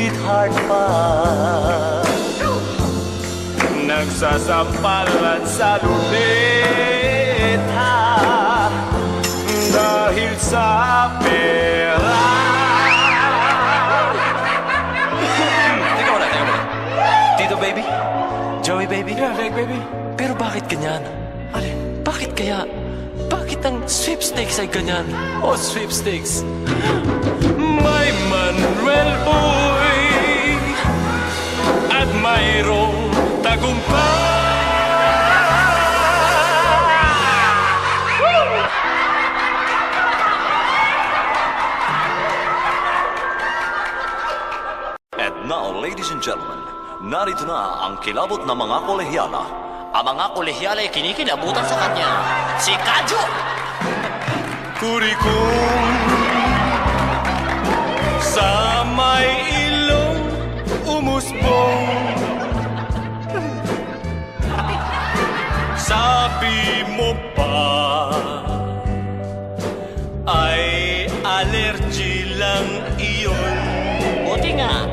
sweetheart pa. Nagsasampalan sa lupita dahil sa pera. Teka muna. Tito baby? Joey baby? Yeah, like baby. Pero bakit ganyan? Alin? Bakit kaya? Bakit ang sweepstakes ay ganyan? Oh, sweepstakes. May Manuel Boy at mayroong tagumpay. And now, ladies and gentlemen, narito na ang kilabot na mga kolehyala. Ang mga kolehyala ay kinikilabutan sa kanya. Si Kadyo! Kurikong sa may ilong umusbong. Sabi mo pa ay allergy lang iyon. Buti nga,